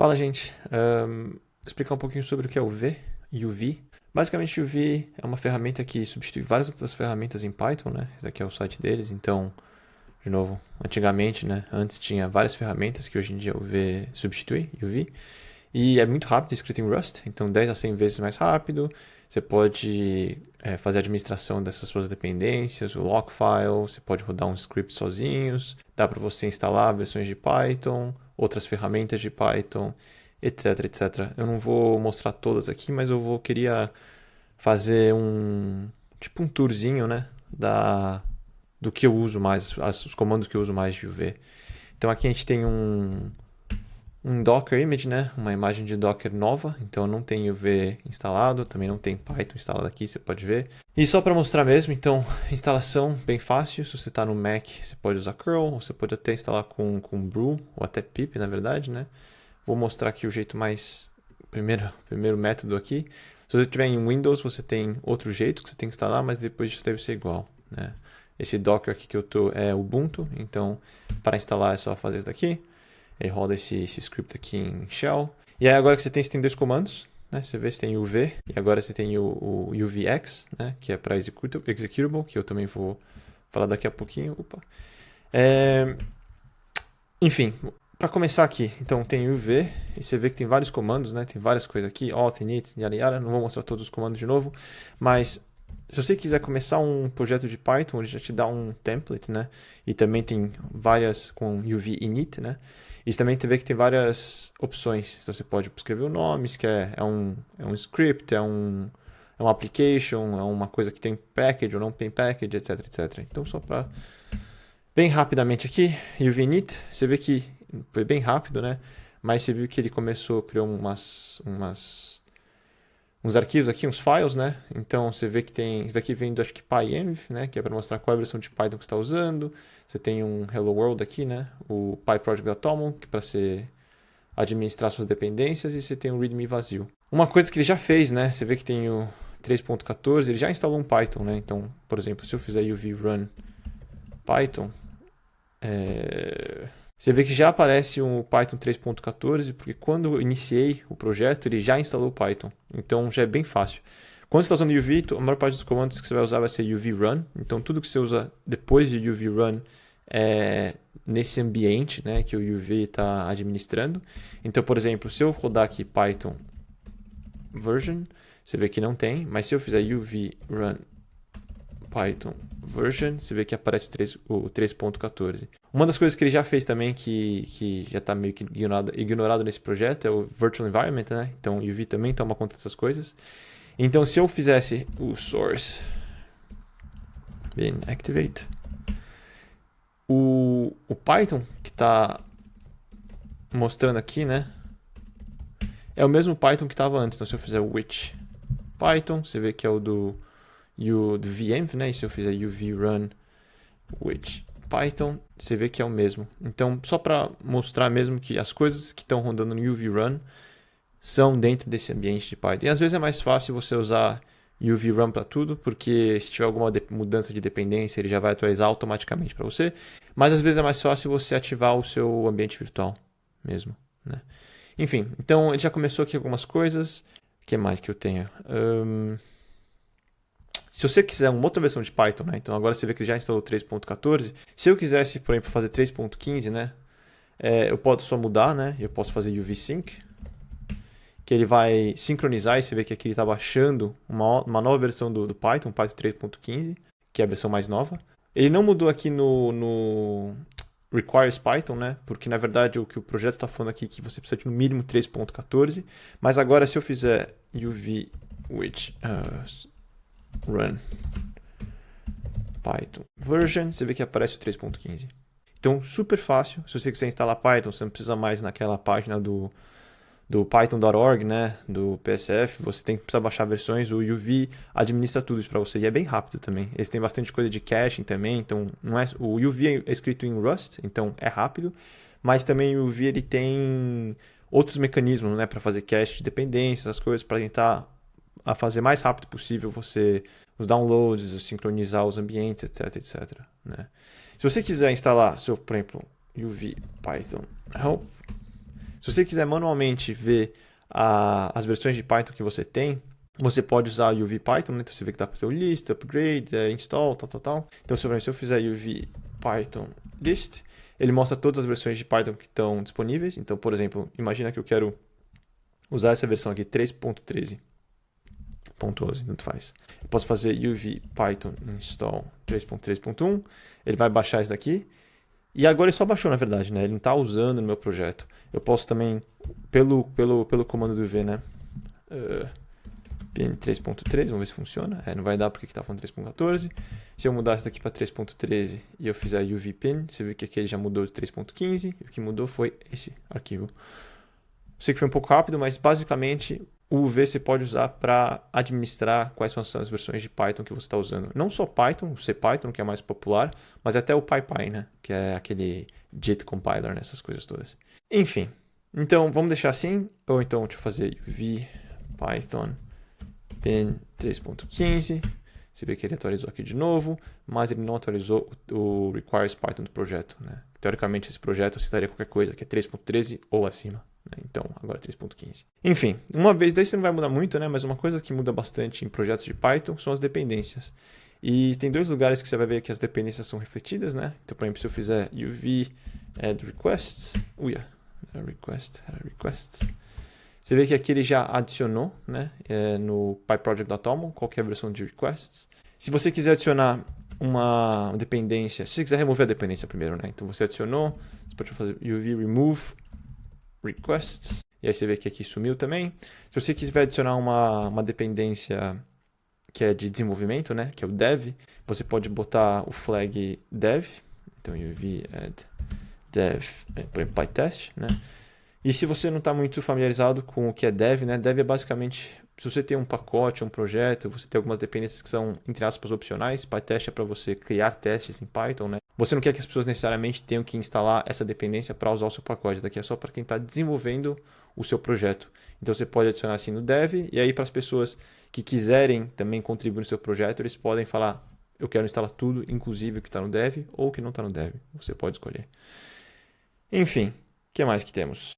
Fala, gente. Explicar um pouquinho sobre o que é o UV. Basicamente, o UV é uma ferramenta que substitui várias outras ferramentas em Python, né? Esse aqui é o site deles. Então, de novo, antigamente, né? Antes tinha várias ferramentas que hoje em dia o UV substitui, UV. E é muito rápido, escrito em Rust, então 10 a 100 vezes mais rápido. Você pode fazer a administração dessas suas dependências, o lock file, você pode rodar um script sozinhos, dá para você instalar versões de Python, outras ferramentas de Python, etc, etc. Eu não vou mostrar todas aqui, mas queria fazer tipo um tourzinho, né, do que eu uso mais, os comandos que eu uso mais de UV. Então aqui a gente tem um Docker image, né? Uma imagem de Docker nova, então não tem UV instalado, também não tem Python instalado aqui, você pode ver. E só para mostrar mesmo, então, instalação bem fácil, se você está no Mac, você pode usar curl, ou você pode até instalar com brew, ou até pip, na verdade, né? Vou mostrar aqui o jeito mais, primeiro método aqui. Se você estiver em Windows, você tem outro jeito que você tem que instalar, mas depois isso deve ser igual, né? Esse Docker aqui que eu tô é Ubuntu, então para instalar é só fazer isso daqui. Ele roda esse script aqui em shell. E aí agora que você tem dois comandos, né? Você vê se tem UV e agora você tem o UVX, né? Que é para executable, que eu também vou falar daqui a pouquinho. Enfim, para começar aqui, então tem UV e você vê que tem vários comandos, né? Tem várias coisas aqui, auth, init, yada yada. Não vou mostrar todos os comandos de novo, mas se você quiser começar um projeto de Python, ele já te dá um template, né? E também tem várias com UV init, né? E também vê que tem várias opções. Então você pode escrever o nome, se quer, é um script, é uma application, é uma coisa que tem package ou não tem package, etc, etc. Então só para bem rapidamente aqui, UV init, você vê que foi bem rápido, né? Mas você viu que ele criou uns arquivos aqui, uns files, né? Então você vê que tem, isso daqui vem do acho que PyEnv, né? Que é para mostrar qual é a versão de Python que você está usando. Você tem um Hello World aqui, né? O PyProject.toml, que é para você administrar suas dependências, e você tem um README vazio. Uma coisa que ele já fez, né? Você vê que tem o 3.14, ele já instalou um Python, né? Então, por exemplo, se eu fizer UV run Python, você vê que já aparece um Python 3.14, porque quando eu iniciei o projeto, ele já instalou o Python. Então já é bem fácil. Quando você está usando UV, a maior parte dos comandos que você vai usar vai ser UV run. Então tudo que você usa depois de UV run é nesse ambiente, né, que o UV está administrando. Então, por exemplo, se eu rodar aqui Python version, você vê que não tem, mas se eu fizer UV run Python version, você vê que aparece o 3.14. Uma das coisas que ele já fez também, que já está meio que ignorado nesse projeto, é o Virtual Environment, né? Então o UV também toma conta dessas coisas. Então se eu fizesse o source bin activate, o Python que está mostrando aqui, né? É o mesmo Python que estava antes. Então se eu fizer o which Python, você vê que é o do VMenv, né? E se eu fizer UV run which Python, você vê que é o mesmo. Então, só para mostrar mesmo que as coisas que estão rodando no UV run são dentro desse ambiente de Python. E às vezes é mais fácil você usar UV run para tudo, porque se tiver alguma mudança de dependência, ele já vai atualizar automaticamente para você. Mas às vezes é mais fácil você ativar o seu ambiente virtual mesmo, né? Enfim, então ele já começou aqui algumas coisas. O que mais que eu tenho? Se você quiser uma outra versão de Python, né? Então agora você vê que ele já instalou 3.14. Se eu quisesse, por exemplo, fazer 3.15, né? Eu posso só mudar, né? Eu posso fazer UV sync, que ele vai sincronizar, e você vê que aqui ele está baixando uma nova versão do Python 3.15, que é a versão mais nova. Ele não mudou aqui no requires Python, né? Porque na verdade o que o projeto está falando aqui é que você precisa de no mínimo 3.14. Mas agora se eu fizer UV which run Python version, você vê que aparece o 3.15. Então, super fácil. Se você quiser instalar Python, você não precisa mais naquela página do python.org, né, do PSF, você precisa baixar versões, o UV administra tudo isso para você, e é bem rápido também. Eles têm bastante coisa de caching também, então o UV é escrito em Rust, então é rápido, mas também o UV ele tem outros mecanismos, né, para fazer cache de dependências, as coisas, para tentar a fazer mais rápido possível os downloads, sincronizar os ambientes, etc, etc, né? Se você quiser instalar por exemplo, UV Python help, Se você quiser manualmente ver as versões de Python que você tem, você pode usar o UV Python, né? Então você vê que dá para ter o list, upgrade, install, tal. Então, se eu fizer UV Python list, ele mostra todas as versões de Python que estão disponíveis. Então, por exemplo, imagina que eu quero usar essa versão aqui, 3.13.11, tanto faz. Eu posso fazer UV Python install 3.13.1, ele vai baixar isso daqui. E agora ele só baixou, na verdade, né? Ele não está usando no meu projeto. Eu posso também, pelo comando do UV, né? Pin 3.13, vamos ver se funciona. Não vai dar porque está falando 3.14. Se eu mudar isso daqui para 3.13 e eu fizer UV pin, você vê que aqui ele já mudou de 3.15. E o que mudou foi esse arquivo. Sei que foi um pouco rápido, mas basicamente o UV você pode usar para administrar quais são as versões de Python que você está usando. Não só Python, o CPython, que é mais popular, mas até o PyPy, né? Que é aquele JIT compiler, né? Essas coisas todas. Enfim, então vamos deixar assim. Ou então deixa eu fazer UV Python pin 3.15. Você vê que ele atualizou aqui de novo, mas ele não atualizou o requires Python do projeto, né? Teoricamente, esse projeto aceitaria qualquer coisa que é 3.13 ou acima. Então, agora 3.15. Enfim, uma vez daí você não vai mudar muito, né? Mas uma coisa que muda bastante em projetos de Python são as dependências. E tem dois lugares que você vai ver que as dependências são refletidas, né? Então, por exemplo, se eu fizer UV add requests, requests, você vê que aqui ele já adicionou, né? No PyProject.toml, qualquer versão de requests. Se você quiser adicionar uma dependência, se você quiser remover a dependência primeiro, né? Então você adicionou, você pode fazer UV remove requests, e aí você vê que aqui sumiu também. Se você quiser adicionar uma dependência que é de desenvolvimento, né, que é o dev, você pode botar o flag dev, então UV add dev, por exemplo, PyTest, né? E se você não está muito familiarizado com o que é dev, né, dev é basicamente, se você tem um pacote, um projeto, você tem algumas dependências que são, entre aspas, opcionais. PyTest é para você criar testes em Python, né? Você não quer que as pessoas necessariamente tenham que instalar essa dependência para usar o seu pacote. Daqui é só para quem está desenvolvendo o seu projeto. Então você pode adicionar assim no dev, e aí para as pessoas que quiserem também contribuir no seu projeto, eles podem falar, eu quero instalar tudo, inclusive o que está no dev ou o que não está no dev. Você pode escolher. Enfim, o que mais que temos?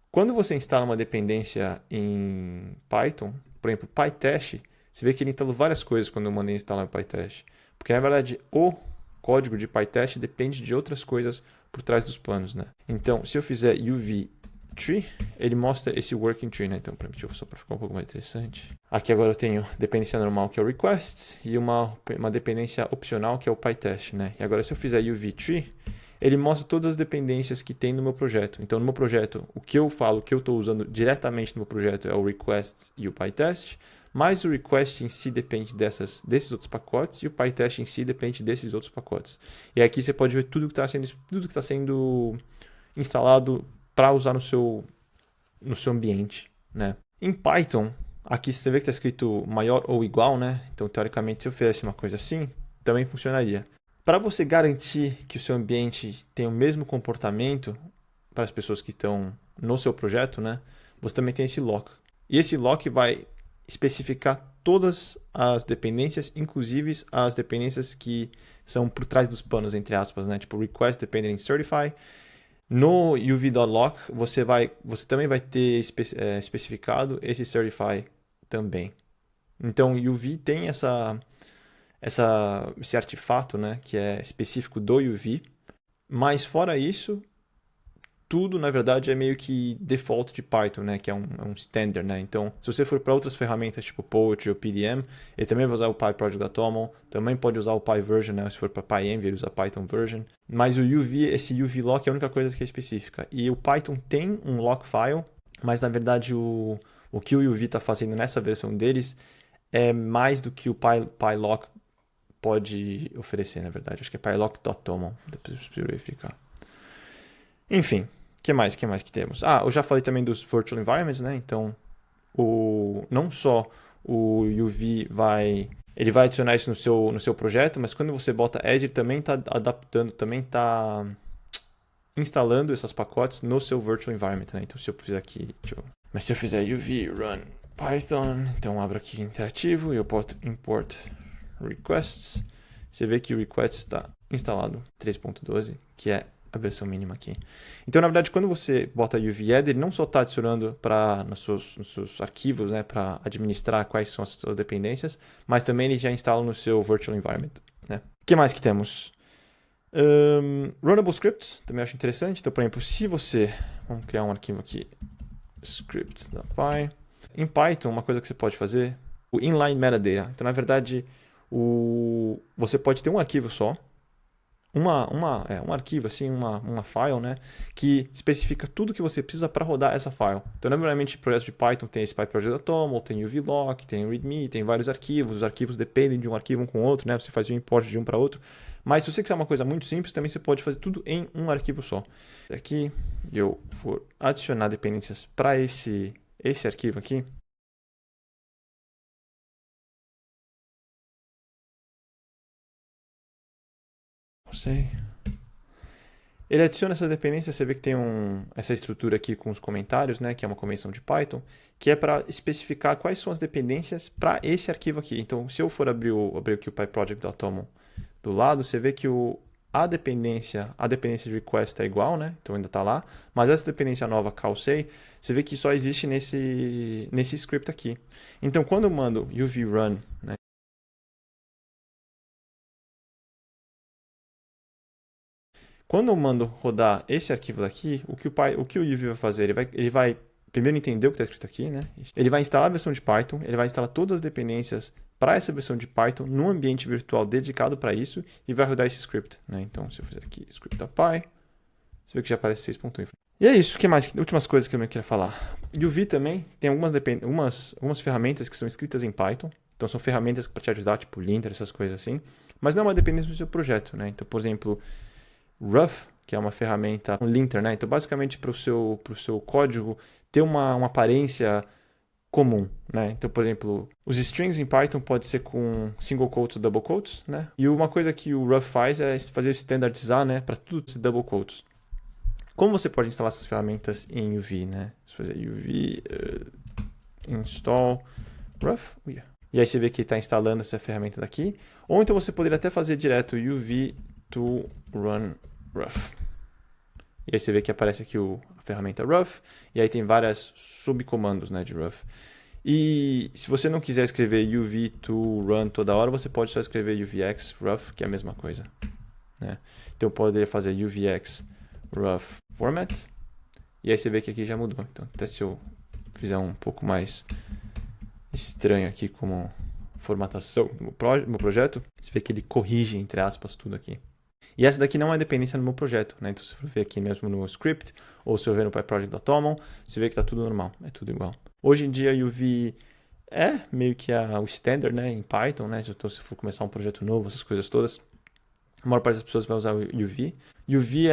Quando você instala uma dependência em Python, por exemplo, PyTest, você vê que ele instalou várias coisas quando eu mandei instalar o PyTest. Porque, na verdade, o código de PyTest depende de outras coisas por trás dos panos, né? Então, se eu fizer UV tree, ele mostra esse working tree, né? Então, só para ficar um pouco mais interessante. Aqui agora eu tenho dependência normal, que é o requests, e uma dependência opcional, que é o PyTest, né? E agora, se eu fizer UV tree, ele mostra todas as dependências que tem no meu projeto. Então, no meu projeto, o que eu falo, o que eu estou usando diretamente no meu projeto é o request e o PyTest, mas o request em si depende desses outros pacotes e o PyTest em si depende desses outros pacotes. E aqui você pode ver tudo que está sendo instalado para usar no seu ambiente, né? Em Python, aqui você vê que está escrito maior ou igual, né? Então, teoricamente, se eu fizesse uma coisa assim, também funcionaria. Para você garantir que o seu ambiente tem o mesmo comportamento para as pessoas que estão no seu projeto, né? Você também tem esse lock. E esse lock vai especificar todas as dependências, inclusive as dependências que são por trás dos panos, entre aspas, né? Tipo request dependent certify. No uv.lock você também vai ter especificado esse certify também. Então o UV tem esse artefato, né, que é específico do UV, mas fora isso, tudo na verdade é meio que default de Python, né, que é um standard, né? Então, se você for para outras ferramentas tipo Poetry ou PDM, ele também vai usar o PyProject.toml, também pode usar o PyVersion, né? Se for para PyEnv, ele usa Python Version. Mas o UV, esse UV lock é a única coisa que é específica. E o Python tem um lock file, mas na verdade o que o UV está fazendo nessa versão deles é mais do que o PyLock pode oferecer, na verdade. Acho que é pylock.toml, depois eu preciso verificar. Enfim, o que mais que temos? Eu já falei também dos virtual environments, né? Então, não só o UV vai adicionar isso no seu projeto, mas quando você bota Edge, ele também está adaptando, também está instalando esses pacotes no seu virtual environment, né? Então, se eu fizer aqui, mas se eu fizer UV run Python, então abro aqui interativo e eu boto import requests, você vê que o request está instalado 3.12, que é a versão mínima aqui. Então, na verdade, quando você bota UV Add, ele não só está adicionando nos seus arquivos, né, para administrar quais são as suas dependências, mas também ele já instala no seu virtual environment. Né? O que mais que temos? Runnable script, também acho interessante. Então, por exemplo, se você... Vamos criar um arquivo aqui, script.py. Em Python, uma coisa que você pode fazer, o inline metadata. Então, na verdade, você pode ter um arquivo só, um arquivo, assim, uma file, né, que especifica tudo que você precisa para rodar essa file. Então, normalmente, projetos de Python tem esse PyProject.toml, tem UVlock, tem README, tem vários arquivos. Os arquivos dependem de um arquivo um com o outro, né, você faz o import de um para outro. Mas se você quiser uma coisa muito simples, também você pode fazer tudo em um arquivo só. Aqui, eu vou adicionar dependências para esse arquivo aqui. Não sei. Ele adiciona essa dependência, você vê que tem essa estrutura aqui com os comentários, né, que é uma convenção de Python, que é para especificar quais são as dependências para esse arquivo aqui. Então, se eu for abrir aqui o PyProject.toml do lado, você vê que a dependência de request é igual, né? Então ainda está lá, mas essa dependência nova, calsay, você vê que só existe nesse script aqui. Então, quando eu mando uvrun, né? Quando eu mando rodar esse arquivo daqui, o que o UV vai fazer? Ele vai primeiro entender o que está escrito aqui, né? Ele vai instalar a versão de Python, ele vai instalar todas as dependências para essa versão de Python num ambiente virtual dedicado para isso e vai rodar esse script, né? Então, se eu fizer aqui script.py, você vê que já aparece 6.1. E é isso, o que mais? Últimas coisas que eu queria falar. UV também tem algumas ferramentas que são escritas em Python, então são ferramentas para te ajudar, tipo linter, essas coisas assim, mas não é uma dependência do seu projeto, né? Então, por exemplo, Rough, que é uma ferramenta, um linter, né? Então, basicamente, para o seu código ter uma aparência comum, né? Então, por exemplo, os strings em Python pode ser com single quotes ou double quotes, né? E uma coisa que o Rough faz é fazer standardizar, né? Para tudo ser double quotes. Como você pode instalar essas ferramentas em UV, né? Vou fazer UV install Rough. E aí você vê que está instalando essa ferramenta daqui. Ou então você poderia até fazer direto UV to run Rough. E aí você vê que aparece aqui a ferramenta Rough, e aí tem várias subcomandos, né, de Rough. E se você não quiser escrever UV to run toda hora, você pode só escrever UVX Rough, que é a mesma coisa. Né? Então eu poderia fazer UVX Rough format, e aí você vê que aqui já mudou. Então até se eu fizer um pouco mais estranho aqui como formatação no meu projeto, você vê que ele corrige, entre aspas, tudo aqui. E essa daqui não é dependência no meu projeto, né? Então, se você ver aqui mesmo no script, ou se eu ver no PyProject.toml, você vê que está tudo normal, é tudo igual. Hoje em dia, UV é meio que o standard, né? Em Python, né? Então, se for começar um projeto novo, essas coisas todas, a maior parte das pessoas vai usar o UV. UV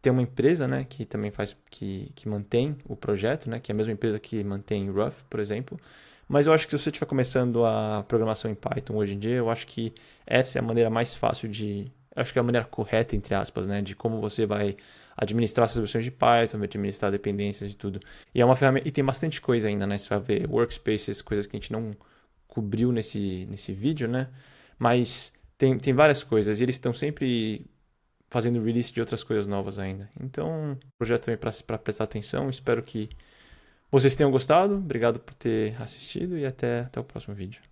tem uma empresa, né? Que também que mantém o projeto, né? Que é a mesma empresa que mantém o Rough, por exemplo. Mas eu acho que se você estiver começando a programação em Python hoje em dia, eu acho que essa é a maneira mais fácil acho que é a maneira correta, entre aspas, né? De como você vai administrar essas versões de Python, administrar dependências e tudo. E é uma ferramenta, e tem bastante coisa ainda, né? Você vai ver workspaces, coisas que a gente não cobriu nesse vídeo, né? Mas tem várias coisas e eles estão sempre fazendo release de outras coisas novas ainda. Então, projeto também para prestar atenção. Espero que vocês tenham gostado. Obrigado por ter assistido e até o próximo vídeo.